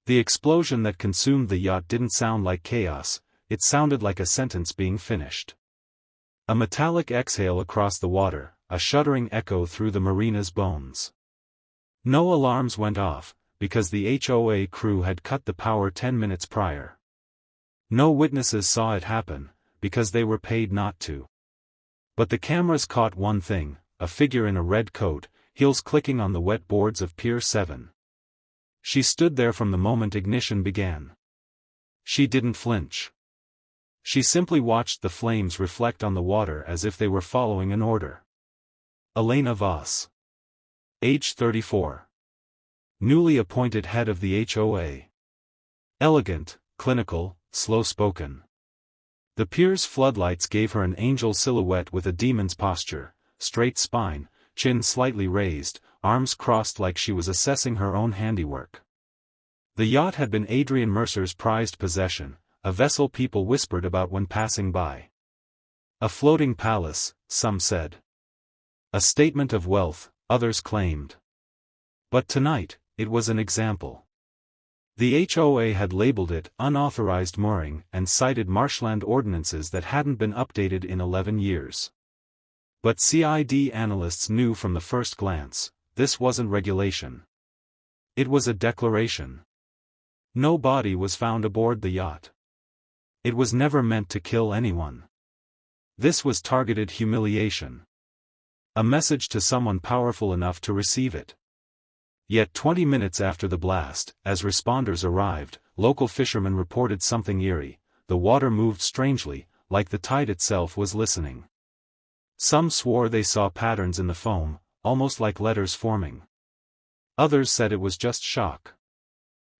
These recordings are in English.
The explosion that consumed the yacht didn't sound like chaos, it sounded like a sentence being finished. A metallic exhale across the water, a shuddering echo through the Marina's bones. No alarms went off, because the HOA crew had cut the power 10 minutes prior. No witnesses saw it happen, because they were paid not to. But the cameras caught one thing, a figure in a red coat, heels clicking on the wet boards of Pier 7. She stood there from the moment ignition began. She didn't flinch. She simply watched the flames reflect on the water as if they were following an order. Elena Voss. Age 34. Newly appointed head of the HOA. Elegant, clinical, slow-spoken. The pier's floodlights gave her an angel silhouette with a demon's posture, straight spine, chin slightly raised, arms crossed like she was assessing her own handiwork. The yacht had been Adrian Mercer's prized possession, a vessel people whispered about when passing by. A floating palace, some said. A statement of wealth, others claimed. But tonight, it was an example. The HOA had labeled it unauthorized mooring and cited marshland ordinances that hadn't been updated in 11 years. But CID analysts knew from the first glance, this wasn't regulation. It was a declaration. No body was found aboard the yacht. It was never meant to kill anyone. This was targeted humiliation. A message to someone powerful enough to receive it. Yet 20 minutes after the blast, as responders arrived, local fishermen reported something eerie. The water moved strangely, like the tide itself was listening. Some swore they saw patterns in the foam, almost like letters forming. Others said it was just shock.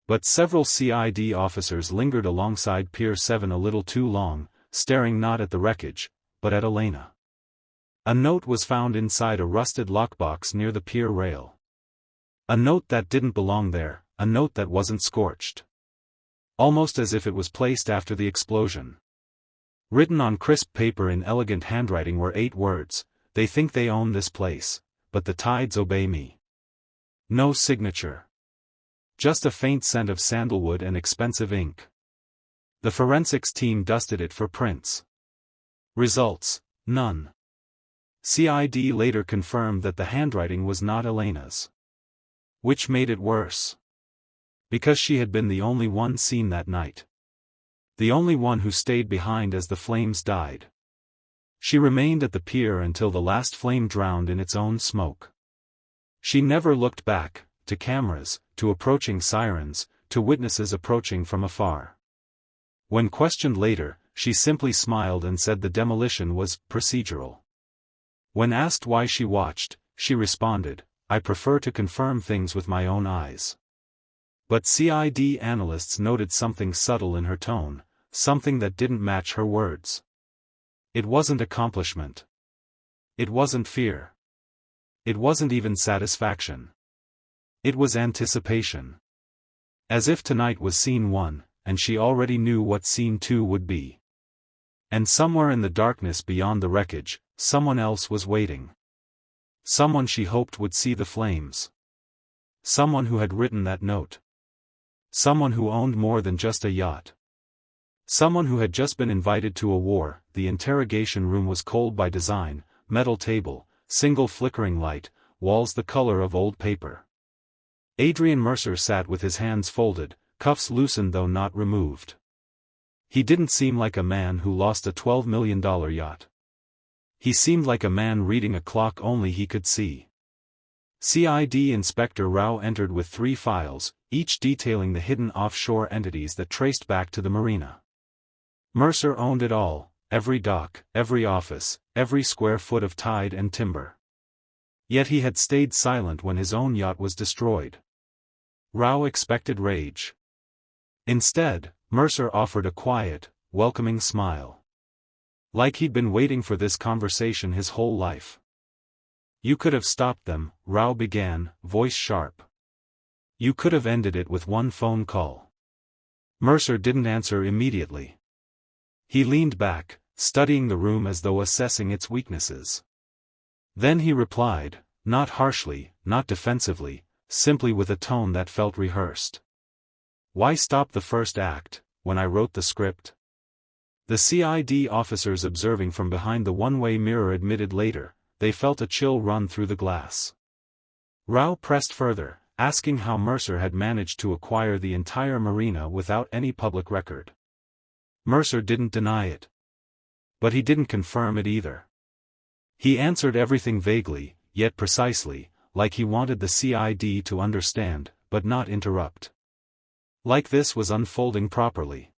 But several CID officers lingered alongside Pier 7 a little too long, staring not at the wreckage, but at Elena. A note was found inside a rusted lockbox near the pier rail. A note that didn't belong there, a note that wasn't scorched. Almost as if it was placed after the explosion. Written on crisp paper in elegant handwriting were 8 words, "They think they own this place, but the tides obey me." No signature. Just a faint scent of sandalwood and expensive ink. The forensics team dusted it for prints. Results, none. CID later confirmed that the handwriting was not Elena's. Which made it worse. Because she had been the only one seen that night. The only one who stayed behind as the flames died. She remained at the pier until the last flame drowned in its own smoke. She never looked back, to cameras, to approaching sirens, to witnesses approaching from afar. When questioned later, she simply smiled and said the demolition was procedural. When asked why she watched, she responded, "I prefer to confirm things with my own eyes." But CID analysts noted something subtle in her tone, something that didn't match her words. It wasn't accomplishment. It wasn't fear. It wasn't even satisfaction. It was anticipation. As if tonight was scene 1, and she already knew what scene 2 would be. And somewhere in the darkness beyond the wreckage, someone else was waiting. Someone she hoped would see the flames. Someone who had written that note. Someone who owned more than just a yacht. Someone who had just been invited to a war. The interrogation room was cold by design, metal table, single flickering light, walls the color of old paper. Adrian Mercer sat with his hands folded, cuffs loosened though not removed. He didn't seem like a man who lost a $12 million yacht. He seemed like a man reading a clock only he could see. CID Inspector Rao entered with 3 files, each detailing the hidden offshore entities that traced back to the Marina. Mercer owned it all, every dock, every office, every square foot of tide and timber. Yet he had stayed silent when his own yacht was destroyed. Rao expected rage. Instead, Mercer offered a quiet, welcoming smile. Like he'd been waiting for this conversation his whole life. "You could have stopped them," Rao began, voice sharp. "You could have ended it with one phone call." Mercer didn't answer immediately. He leaned back, studying the room as though assessing its weaknesses. Then he replied, not harshly, not defensively, simply with a tone that felt rehearsed. Why stop the first act, when I wrote the script? The CID officers observing from behind the one-way mirror admitted later, they felt a chill run through the glass. Rao pressed further, asking how Mercer had managed to acquire the entire marina without any public record. Mercer didn't deny it. But he didn't confirm it either. He answered everything vaguely, yet precisely, like he wanted the CID to understand, but not interrupt. Like this was unfolding properly.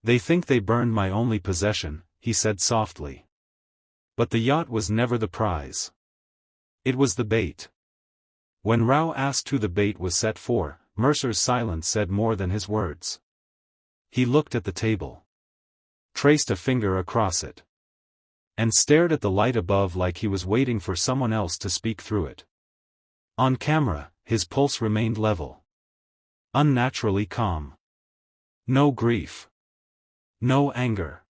They think they burned my only possession, he said softly. But the yacht was never the prize. It was the bait. When Rao asked who the bait was set for, Mercer's silence said more than his words. He looked at the table. Traced a finger across it. And stared at the light above like he was waiting for someone else to speak through it. On camera, his pulse remained level. Unnaturally calm. No grief. No anger.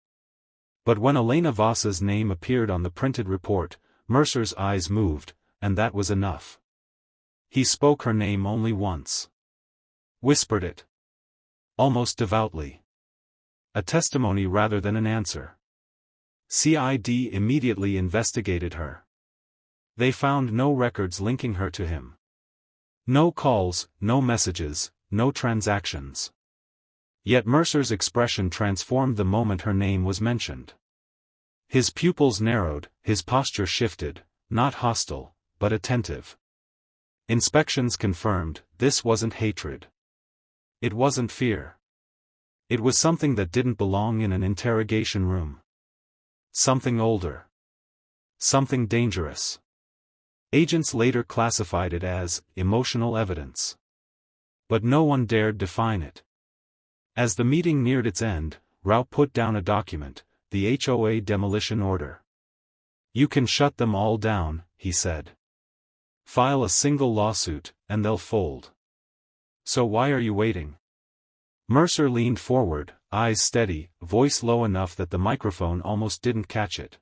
But when Elena Voss's name appeared on the printed report, Mercer's eyes moved, and that was enough. He spoke her name only once. Whispered it. Almost devoutly. A testimony rather than an answer. CID immediately investigated her. They found no records linking her to him. No calls, no messages, no transactions. Yet Mercer's expression transformed the moment her name was mentioned. His pupils narrowed, his posture shifted, not hostile, but attentive. Inspections confirmed, this wasn't hatred. It wasn't fear. It was something that didn't belong in an interrogation room. Something older. Something dangerous. Agents later classified it as emotional evidence. But no one dared define it. As the meeting neared its end, Rao put down a document, the HOA demolition order. You can shut them all down, he said. File a single lawsuit, and they'll fold. So why are you waiting? Mercer leaned forward, eyes steady, voice low enough that the microphone almost didn't catch it.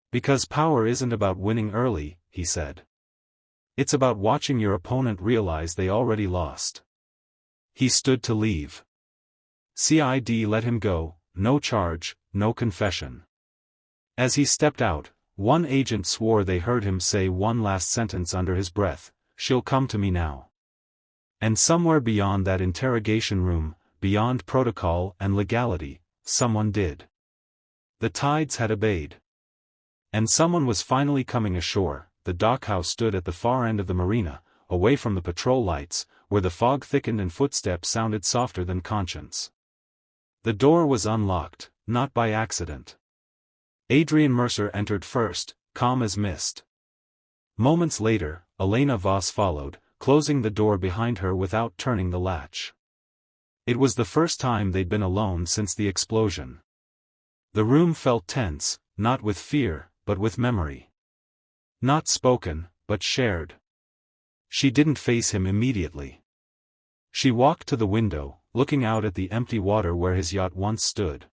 Because power isn't about winning early, he said. It's about watching your opponent realize they already lost. He stood to leave. CID let him go, no charge, no confession. As he stepped out, one agent swore they heard him say one last sentence under his breath, "She'll come to me now." And somewhere beyond that interrogation room, beyond protocol and legality, someone did. The tides had abated. And someone was finally coming ashore. The dockhouse stood at the far end of the marina, away from the patrol lights, where the fog thickened and footsteps sounded softer than conscience. The door was unlocked, not by accident. Adrian Mercer entered first, calm as mist. Moments later, Elena Voss followed, closing the door behind her without turning the latch. It was the first time they'd been alone since the explosion. The room felt tense, not with fear, but with memory. Not spoken, but shared. She didn't face him immediately. She walked to the window, looking out at the empty water where his yacht once stood.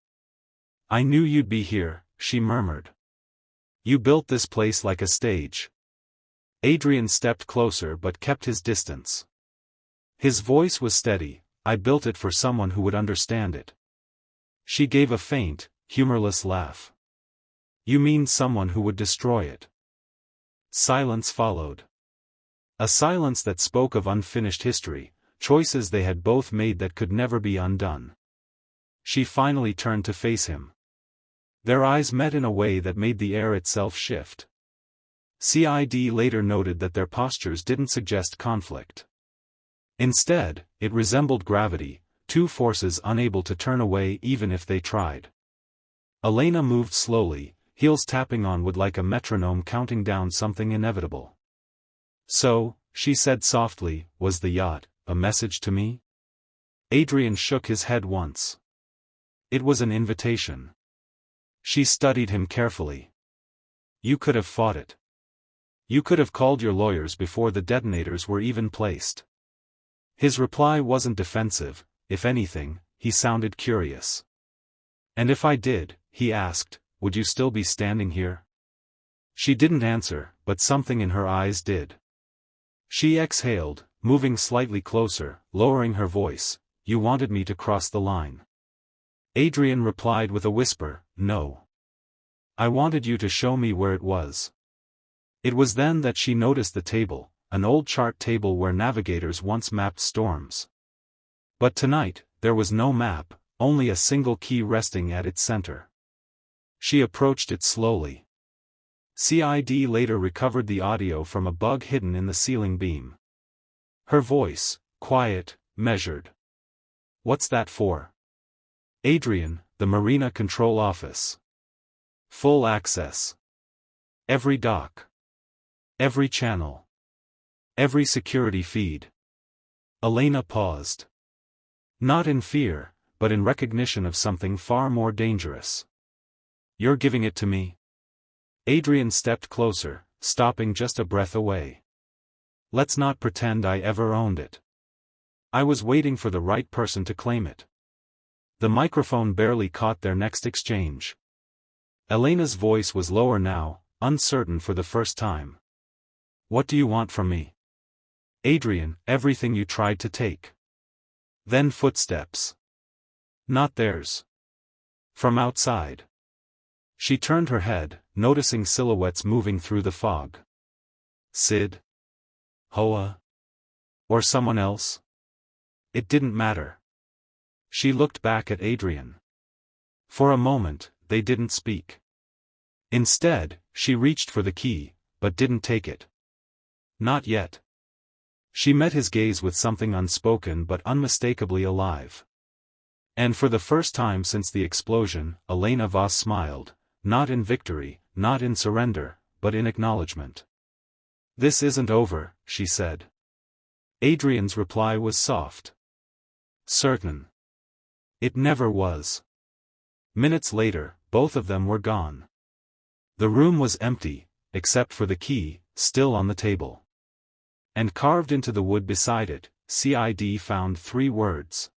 I knew you'd be here, she murmured. You built this place like a stage. Adrian stepped closer but kept his distance. His voice was steady, I built it for someone who would understand it. She gave a faint, humorless laugh. You mean someone who would destroy it? Silence followed. A silence that spoke of unfinished history, choices they had both made that could never be undone. She finally turned to face him. Their eyes met in a way that made the air itself shift. CID later noted that their postures didn't suggest conflict. Instead, it resembled gravity, two forces unable to turn away even if they tried. Elena moved slowly, heels tapping on wood like a metronome counting down something inevitable. So, she said softly, was the yacht a message to me? Adrian shook his head once. It was an invitation. She studied him carefully. You could have fought it. You could have called your lawyers before the detonators were even placed. His reply wasn't defensive, if anything, he sounded curious. And if I did, he asked, would you still be standing here? She didn't answer, but something in her eyes did. She exhaled, moving slightly closer, lowering her voice, you wanted me to cross the line. Adrian replied with a whisper, no. I wanted you to show me where it was. It was then that she noticed the table, an old chart table where navigators once mapped storms. But tonight, there was no map, only a single key resting at its center. She approached it slowly. CID later recovered the audio from a bug hidden in the ceiling beam. Her voice, quiet, measured. What's that for? Adrian, the Marina control office. Full access. Every dock. Every channel. Every security feed. Elena paused. Not in fear, but in recognition of something far more dangerous. You're giving it to me? Adrian stepped closer, stopping just a breath away. Let's not pretend I ever owned it. I was waiting for the right person to claim it. The microphone barely caught their next exchange. Elena's voice was lower now, uncertain for the first time. What do you want from me? Adrian, everything you tried to take. Then footsteps. Not theirs. From outside. She turned her head, noticing silhouettes moving through the fog. Sid? HOA? Or someone else? It didn't matter. She looked back at Adrian. For a moment, they didn't speak. Instead, she reached for the key, but didn't take it. Not yet. She met his gaze with something unspoken but unmistakably alive. And for the first time since the explosion, Elena Voss smiled, not in victory, not in surrender, but in acknowledgement. This isn't over, she said. Adrian's reply was soft. Certain. It never was. Minutes later, both of them were gone. The room was empty, except for the key, still on the table. And carved into the wood beside it, CID found 3 words.